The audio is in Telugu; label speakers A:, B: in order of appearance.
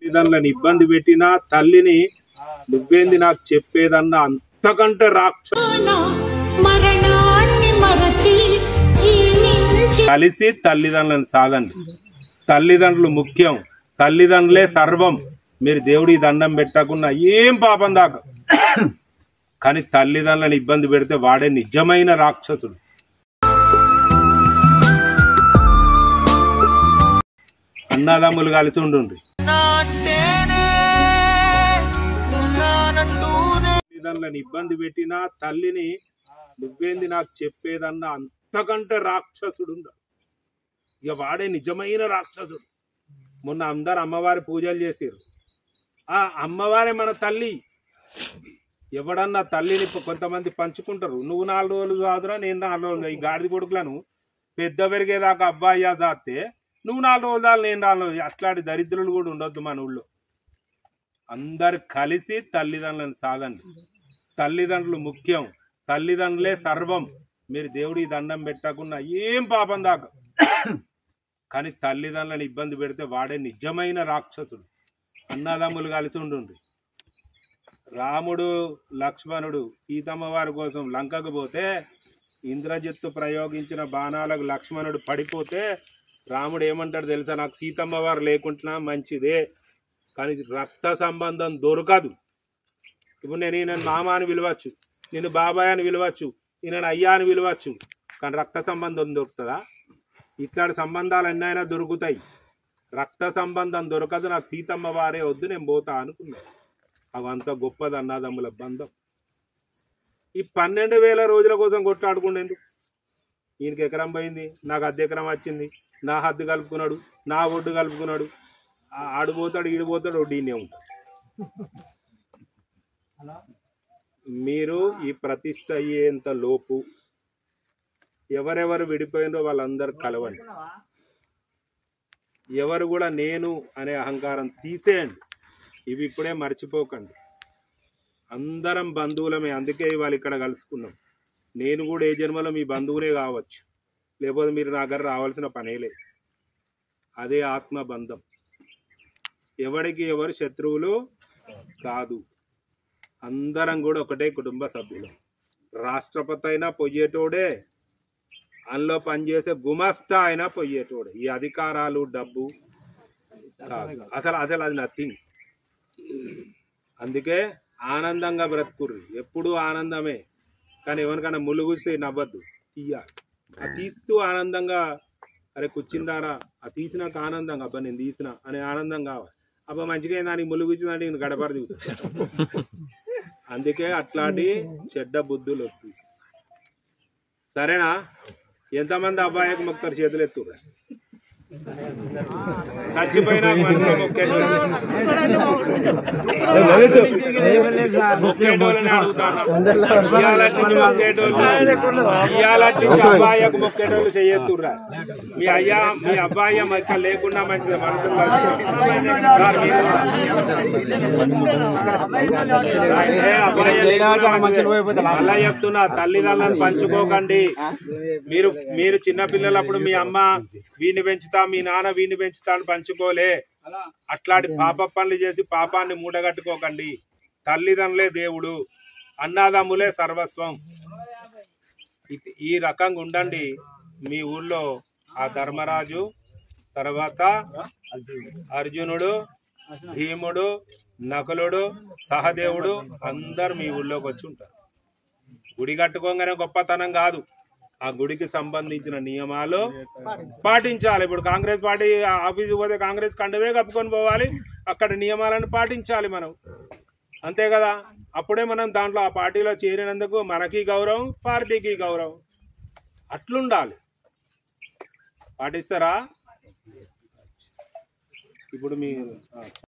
A: తల్లిదండ్రులను ఇబ్బంది పెట్టినా తల్లిని నువ్వేంది నాకు చెప్పేదన్న అంతకంటే కలిసి తల్లిదండ్రులను సాగండి. తల్లిదండ్రులు ముఖ్యం, తల్లిదండ్రులే సర్వం. మీరు దేవుడి దండం పెట్టకుండా ఏం పాపం దాకా, కానీ తల్లిదండ్రులను ఇబ్బంది పెడితే వాడే నిజమైన రాక్షసుడు. అన్నదమ్ములు కలిసి ఉండుండ్రి. తల్లిదండ్రులను ఇబ్బంది పెట్టినా తల్లిని నువ్వేంది నాకు చెప్పేదన్న అంతకంటే రాక్షసుడు. ఇక వాడే నిజమైన రాక్షసుడు. మొన్న అందరు అమ్మవారి పూజలు చేసారు. ఆ అమ్మవారే మన తల్లి. ఎవడన్నా తల్లిని కొంతమంది పంచుకుంటారు. నువ్వు 4 రోజులు కాదురా, నేను 4 రోజులు. ఈ గాడిద కొడుకులను పెద్ద పెరిగేదాకా అబ్బాయ్యా జాతే నువ్వు 4 రోజులు దాకా నేను 4 రోజులు. అట్లాంటి దరిద్రులు కూడా ఉండొద్దు మన ఊళ్ళో. అందరు కలిసి తల్లిదండ్రులను సాగండి. తల్లిదండ్రులు ముఖ్యం, తల్లిదండ్రులే సర్వం. మీరు దేవుడి దండం పెట్టకుండా ఏం పాపం దాకా, కానీ తల్లిదండ్రులను ఇబ్బంది పెడితే వాడే నిజమైన రాక్షసుడు. అన్నదమ్ములు కలిసి ఉండుండ్రి. రాముడు లక్ష్మణుడు సీతమ్మ వారి కోసం లంకకు పోతే ఇంద్రజిత్తు ప్రయోగించిన బాణాలకు లక్ష్మణుడు పడిపోతే రాముడు ఏమంటాడు తెలుసా? నాకు సీతమ్మ వారు లేకుంటున్నా మంచిదే, కానీ రక్త సంబంధం దొరకదు. ఇప్పుడు నేను ఈయన మామ అని పిలవచ్చు, నేను బాబాయ్ అని పిలవచ్చు, ఈయన అయ్యా అని పిలవచ్చు, కానీ రక్త సంబంధం దొరుకుతుందా? ఇట్లాంటి సంబంధాలు ఎన్నైనా దొరుకుతాయి, రక్త సంబంధం దొరకదు. నాకు సీతమ్మ వారే వద్దు, నేను పోతా అనుకున్నా. అవంత గొప్పది అన్నదమ్ముల బంధం. ఈ 12,000 రోజుల కోసం కొట్లాడుకుండేందుకు? ఈయనకి ఎకరం పోయింది, నాకు 10 ఎకరం వచ్చింది, నా హద్దు కలుపుకున్నాడు, నా ఒడ్డు కలుపుకున్నాడు. ఆడిపోతాడు, ఈడిపోతాడు, ఒడ్డీనే ఉంటాడు. మీరు ఈ ప్రతిష్ట అయ్యేంత లోపు ఎవరెవరు విడిపోయిందో వాళ్ళందరూ కలవండి. ఎవరు కూడా నేను అనే అహంకారం తీసేయండి. ఇవి ఇప్పుడే మర్చిపోకండి. అందరం బంధువులమే, అందుకే ఇవాళ ఇక్కడ కలుసుకున్నాం. నేను కూడా ఏ జన్మలో మీ బంధువునే కావచ్చు, లేకపోతే మీరు నా దగ్గర రావాల్సిన పనే లేదు. అదే ఆత్మబంధం. ఎవరికి ఎవరు శత్రువులు కాదు. అందరం కూడా ఒకటే కుటుంబ సభ్యులు. రాష్ట్రపతి అయినా పొయ్యేటోడే, అందులో పనిచేసే గుమస్తా అయినా పొయ్యేటోడే. ఈ అధికారాలు డబ్బు కాదు, అసలు అది నథింగ్. అందుకే ఆనందంగా బ్రతుకుర్రి, ఎప్పుడు ఆనందమే. కానీ ఎవరికైనా ములుగుస్తే నవ్వద్దు, తీయాలి. అది తీస్తూ ఆనందంగా, అరే కూర్చుందారా, అది తీసినాక ఆనందంగా, అబ్బా నేను తీసిన అనే ఆనందం కావాలి. అబ్బా మంచిగా దానికి ములుగుచ్చిందంటే నేను గడపడ దిగుతా. అందుకే అట్లాంటి చెడ్డ బుద్ధులు వస్తాయి. సరేనా? ఎంతమంది అబ్బాయికి మొక్కుతారు? చేతులు ఎత్తురా. చచ్చిపోయినా మనసులో మొక్కేటోళ్ళని అడుగుతాను. ఇయాలట్టి అబ్బాయికి మొక్కేటోళ్ళు చెయ్యెత్తుర్రా. మీ అబ్బాయి ఇక్కడ లేకుండా మంచిది. మనసు అలా చెప్తున్నా, తల్లిదండ్రులను పంచుకోకండి. మీరు చిన్నపిల్లలప్పుడు మీ అమ్మ వీడిని పెంచుతా, మీ నాన్న వీడిని పెంచుతా అని పంచుకోలే. అట్లాంటి పాప పనులు చేసి పాపాన్ని మూటగట్టుకోకండి. తల్లిదండ్రులే దేవుడు, అన్నదమ్ములే సర్వస్వం. ఈ రకంగా ఉండండి. మీ ఊళ్ళో ఆ ధర్మరాజు, తర్వాత అర్జునుడు, భీముడు, నకులుడు, సహదేవుడు అందరు మీ ఊళ్ళోకి వచ్చి ఉంటారు. గుడి కట్టుకోగానే గొప్పతనం కాదు, ఆ గుడికి సంబంధించిన నియమాలు పాటించాలి. ఇప్పుడు కాంగ్రెస్ పార్టీ ఆఫీసు పోతే కాంగ్రెస్ కండువే కప్పుకొని పోవాలి, అక్కడ నియమాలను పాటించాలి మనం, అంతే కదా? అప్పుడే మనం దాంట్లో ఆ పార్టీలో చేరినందుకు మనకి గౌరవం, పార్టీకి గౌరవం. అట్లుండాలి. పాటిస్తారా? ఇప్పుడు మీ